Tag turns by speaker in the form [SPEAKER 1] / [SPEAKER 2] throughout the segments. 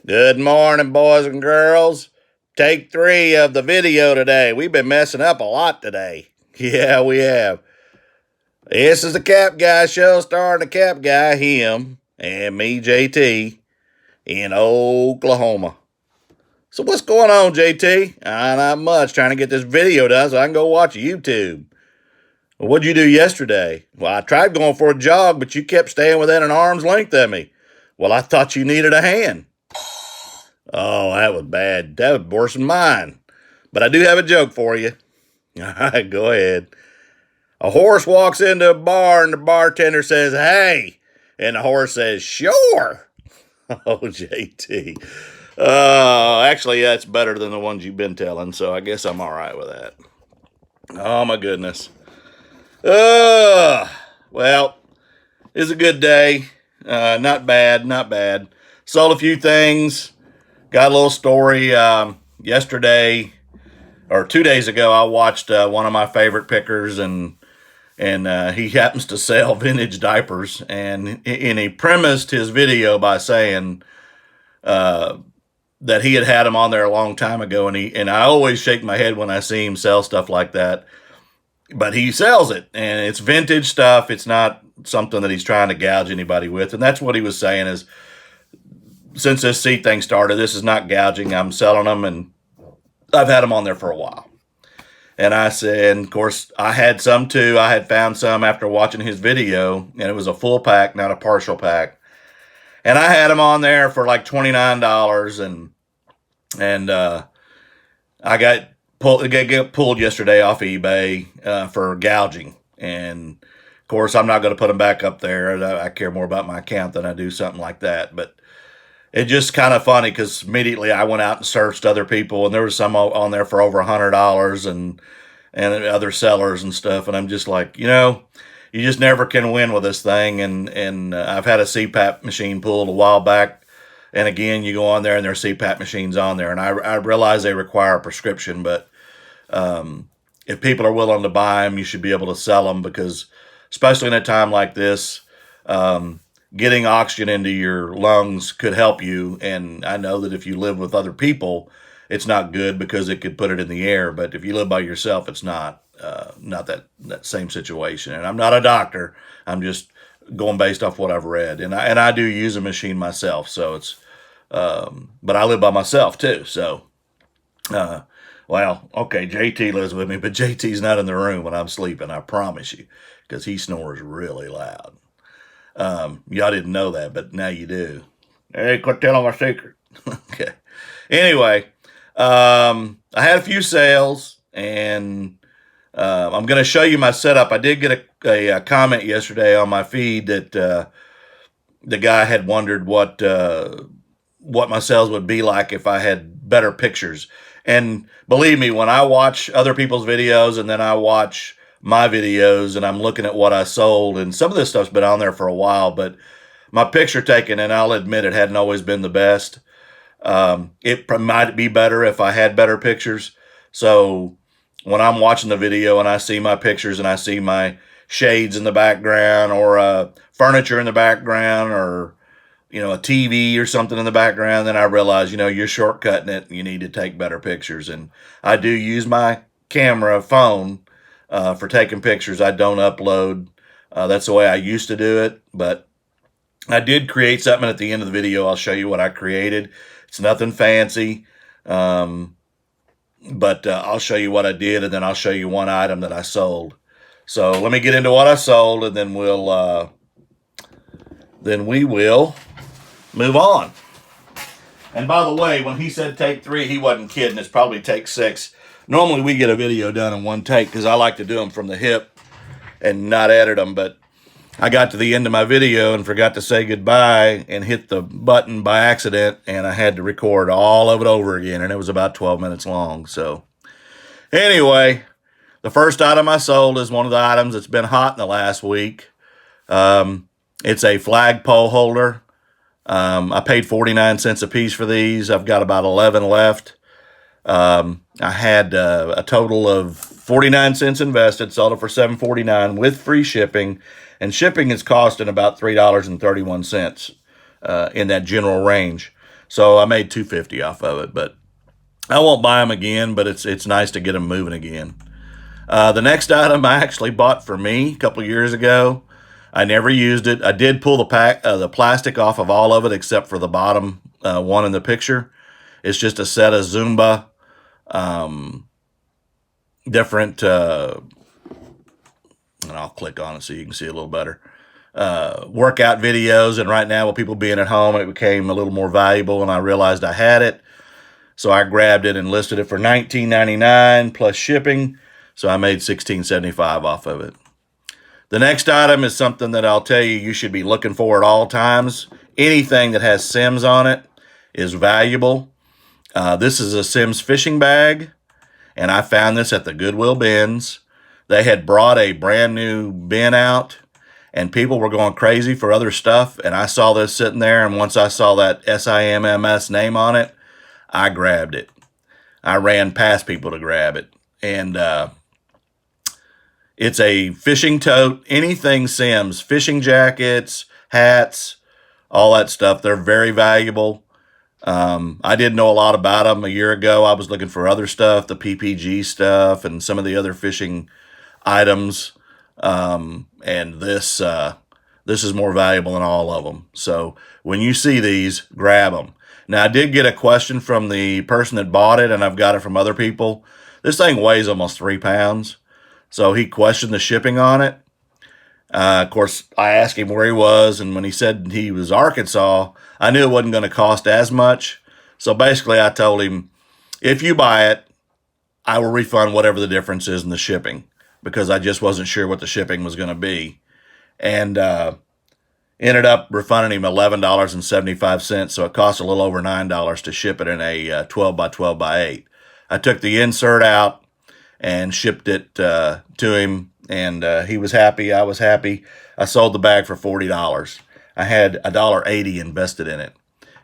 [SPEAKER 1] Good morning, boys and girls. Take 3 of the video today. We've been messing up a lot today. Yeah, we have. This is the Cap Guy show starring the Cap Guy, him, and me, JT, in Oklahoma. So what's going on, JT? Not much. Trying to get this video done so I can go watch YouTube. Well, what'd you do yesterday? Well, I tried going for a jog, but you kept staying within an arm's length of me. Well, I thought you needed a hand. Oh, that was bad. That was worse than mine. But I do have a joke for you. All right, go ahead. A horse walks into a bar and the bartender says, "Hey." And the horse says, "Sure." Oh, JT. Actually, that's better than the ones you've been telling, so I guess I'm all right with that. Oh, my goodness. Well, it's a good day. Not bad, not bad. Sold a few things. Got a little story. Yesterday or 2 days ago, I watched one of my favorite pickers, and he happens to sell vintage diapers, and he premised his video by saying that he had them on there a long time ago, and I always shake my head when I see him sell stuff like that, but he sells it, and it's vintage stuff. It's not something that he's trying to gouge anybody with, and that's what he was saying is, since this seat thing started, this is not gouging. I'm selling them, and I've had them on there for a while. And I said, and of course, I had some too. I had found some after watching his video, and it was a full pack, not a partial pack. And I had them on there for like $29, and I got pulled yesterday off eBay for gouging. And of course, I'm not going to put them back up there. I care more about my account than I do something like that. But it just kind of funny because immediately I went out and searched other people, and there was some on there for over $100 and other sellers and stuff. And I'm just like, you just never can win with this thing. And I've had a CPAP machine pulled a while back, and again, you go on there and there are CPAP machines on there, and I realize they require a prescription, but if people are willing to buy them, you should be able to sell them, because especially in a time like this, getting oxygen into your lungs could help you. And I know that if you live with other people, it's not good because it could put it in the air. But if you live by yourself, it's not that same situation. And I'm not a doctor. I'm just going based off what I've read. And I do use a machine myself. So it's, but I live by myself too. So, well, okay, JT lives with me, but JT's not in the room when I'm sleeping, I promise you, because he snores really loud. Y'all didn't know that, but now you do. Hey, quit telling my secret. Okay. Anyway, I had a few sales, and I'm going to show you my setup. I did get a comment yesterday on my feed that the guy had wondered what my sales would be like if I had better pictures. And believe me, when I watch other people's videos and then I watch my videos and I'm looking at what I sold, and some of this stuff's been on there for a while, but my picture taking, and I'll admit it hadn't always been the best. It might be better if I had better pictures. So when I'm watching the video and I see my pictures and I see my shades in the background, or furniture in the background, or a TV or something in the background, then I realize, you're shortcutting it and you need to take better pictures. And I do use my camera phone for taking pictures. I don't upload. That's the way I used to do it, but I did create something at the end of the video. I'll show you what I created. It's nothing fancy, but I'll show you what I did, and then I'll show you one item that I sold. So let me get into what I sold, and then we will move on. And by the way, when he said take 3, he wasn't kidding. It's probably take 6. Normally we get a video done in one take because I like to do them from the hip and not edit them. But I got to the end of my video and forgot to say goodbye and hit the button by accident, and I had to record all of it over again, and it was about 12 minutes long. So anyway, the first item I sold is one of the items that's been hot in the last week. It's a flagpole holder. I paid 49 cents a piece for these. I've got about 11 left. I had a total of 49 cents invested, sold it for $7.49 with free shipping, and shipping is costing about $3.31 in that general range. So I made 250 off of it, but I won't buy them again, but it's nice to get them moving again. The next item I actually bought for me a couple years ago. I never used it. I did pull the plastic off of all of it except for the bottom one in the picture. It's just a set of Zumba um, different, and I'll click on it so you can see a little better. Workout videos, and right now with people being at home, it became a little more valuable, and I realized I had it. So I grabbed it and listed it for $19.99 plus shipping. So I made $16.75 off of it. The next item is something that I'll tell you should be looking for at all times. Anything that has Sims on it is valuable. This is a Sims fishing bag, and I found this at the Goodwill bins. They had brought a brand new bin out, and people were going crazy for other stuff, and I saw this sitting there, and once I saw that SIMMS name on it, I grabbed it. I ran past people to grab it. And it's a fishing tote, anything Sims, fishing jackets, hats, all that stuff. They're very valuable. I didn't know a lot about them a year ago. I was looking for other stuff, the PPG stuff, and some of the other fishing items. And this is more valuable than all of them. So when you see these, grab them. Now, I did get a question from the person that bought it, and I've got it from other people. This thing weighs almost 3 pounds. So he questioned the shipping on it. Of course, I asked him where he was, and when he said he was Arkansas, I knew it wasn't going to cost as much. So basically, I told him, if you buy it, I will refund whatever the difference is in the shipping, because I just wasn't sure what the shipping was going to be. And ended up refunding him $11.75, so it cost a little over $9 to ship it in a 12 by 12 by 8. I took the insert out and shipped it to him, and he was happy. I was happy. I sold the bag for $40. I had $1.80 invested in it,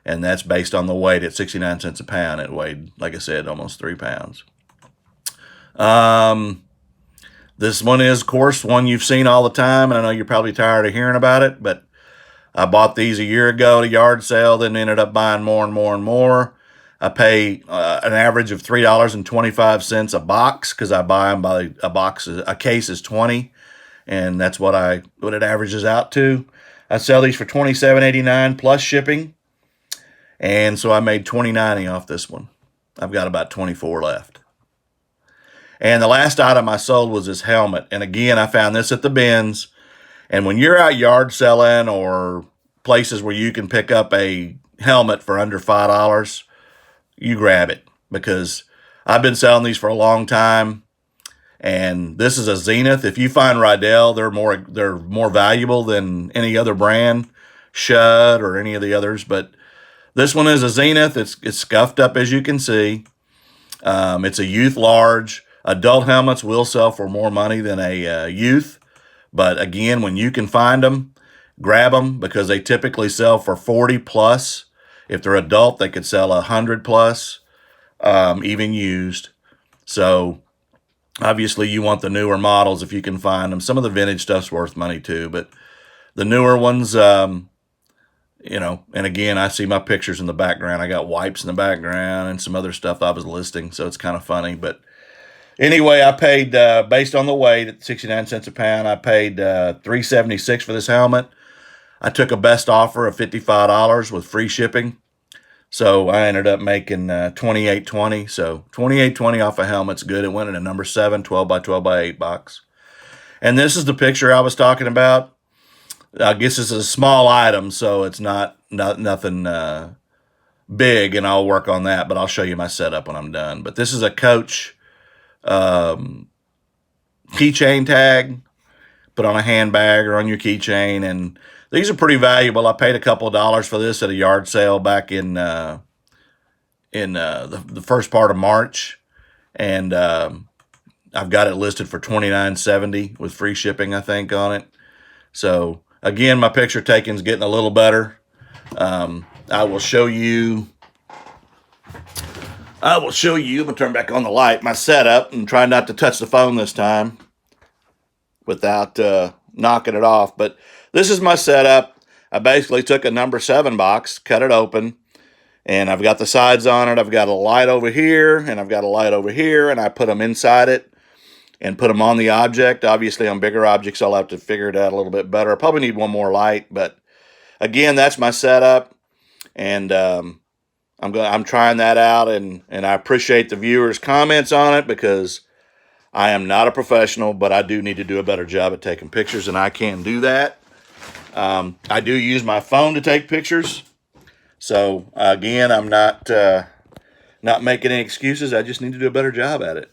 [SPEAKER 1] and that's based on the weight at 69 cents a pound. It weighed, like I said, almost 3 pounds. This one is, of course, one you've seen all the time, and I know you're probably tired of hearing about it, but I bought these a year ago at a yard sale, then ended up buying more and more and more. I pay an average of $3.25 a box, because I buy them by a box. A case is 20, and that's what it averages out to. I sell these for $27.89 plus shipping, and so I made $20.90 off this one. I've got about 24 left. And the last item I sold was this helmet, and again, I found this at the bins. And when you're out yard selling or places where you can pick up a helmet for under $5, you grab it, because I've been selling these for a long time. And this is a Zenith. If you find Rydell, they're more valuable than any other brand, Shud or any of the others. But this one is a Zenith. It's scuffed up, as you can see. It's a youth large. Adult helmets will sell for more money than a youth. But again, when you can find them, grab them, because they typically sell for 40 plus. If they're adult, they could sell 100 plus, even used. So obviously you want the newer models if you can find them. Some of the vintage stuff's worth money too, but the newer ones, and again, I see my pictures in the background. I got wipes in the background and some other stuff I was listing, so it's kind of funny. But anyway, I paid, based on the weight at 69 cents a pound, I paid $3.76 for this helmet. I took a best offer of $55 with free shipping. So I ended up making $28.20. So $28.20 off a helmet's good. It went in a number 7, 12 by 12 by 8 box. And this is the picture I was talking about. I guess it's a small item, so it's nothing big, and I'll work on that, but I'll show you my setup when I'm done. But this is a Coach keychain tag, put on a handbag or on your keychain, and these are pretty valuable. I paid a couple of dollars for this at a yard sale back in the first part of March, and I've got it listed for $29.70 with free shipping, I think, on it. So again, my picture taking's getting a little better. I will show you. I'm gonna turn back on the light, my setup, and try not to touch the phone this time without knocking it off. But this is my setup. I basically took a number 7 box, cut it open, And I've got the sides on it. I've got a light over here, and I've got a light over here, and I put them inside it and put them on the object. Obviously, on bigger objects, I'll have to figure it out a little bit better. I probably need one more light, but again, that's my setup, and I'm trying that out, and I appreciate the viewers' comments on it, because I am not a professional, but I do need to do a better job at taking pictures, and I can do that. I do use my phone to take pictures, so again, I'm not making any excuses. I just need to do a better job at it,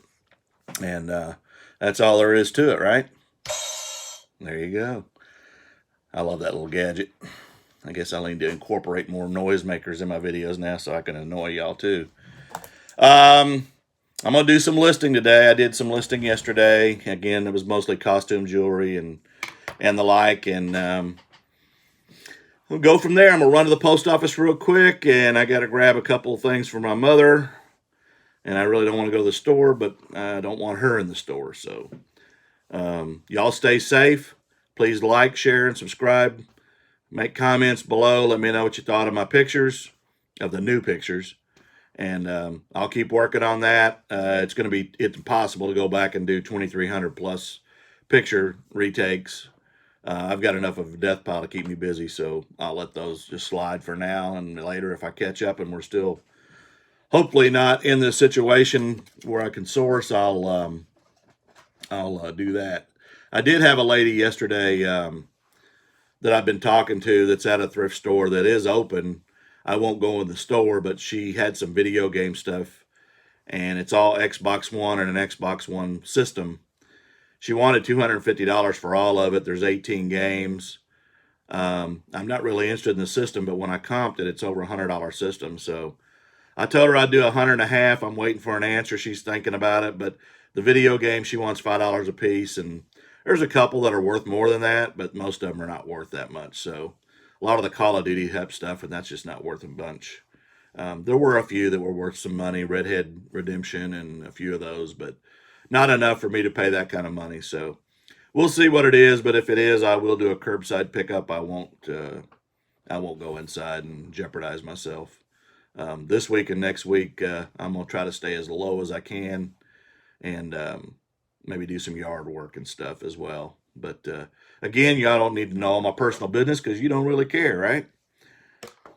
[SPEAKER 1] and that's all there is to it, right? There you go. I love that little gadget. I guess I need to incorporate more noisemakers in my videos now so I can annoy y'all too. I'm going to do some listing today. I did some listing yesterday. Again, it was mostly costume jewelry and the like. And we'll go from there. I'm going to run to the post office real quick. And I got to grab a couple of things for my mother. And I really don't want to go to the store, but I don't want her in the store. So y'all stay safe. Please like, share, and subscribe. Make comments below. Let me know what you thought of my pictures, of the new pictures. And I'll keep working on that. It's impossible to go back and do 2,300 plus picture retakes. I've got enough of a death pile to keep me busy, so I'll let those just slide for now. And later, if I catch up and we're still hopefully not in this situation where I can source, I'll do that. I did have a lady yesterday that I've been talking to that's at a thrift store that is open. I won't go in the store, but she had some video game stuff, and it's all Xbox One and an Xbox One system. She wanted $250 for all of it. There's 18 games. I'm not really interested in the system, but when I comped it, it's over a $100 system. So I told her I'd do $150. I'm waiting for an answer. She's thinking about it, but the video game, she wants $5 a piece, and there's a couple that are worth more than that, but most of them are not worth that much. So a lot of the Call of Duty have stuff, and that's just not worth a bunch. There were a few that were worth some money, Red Dead Redemption and a few of those, but not enough for me to pay that kind of money. So we'll see what it is, but if it is, I will do a curbside pickup. I won't go inside and jeopardize myself. This week and next week, I'm going to try to stay as low as I can, and maybe do some yard work and stuff as well. But again, y'all don't need to know all my personal business because you don't really care, right?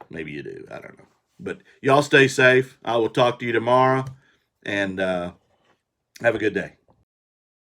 [SPEAKER 1] Maybe you do. I don't know. But y'all stay safe. I will talk to you tomorrow, and have a good day.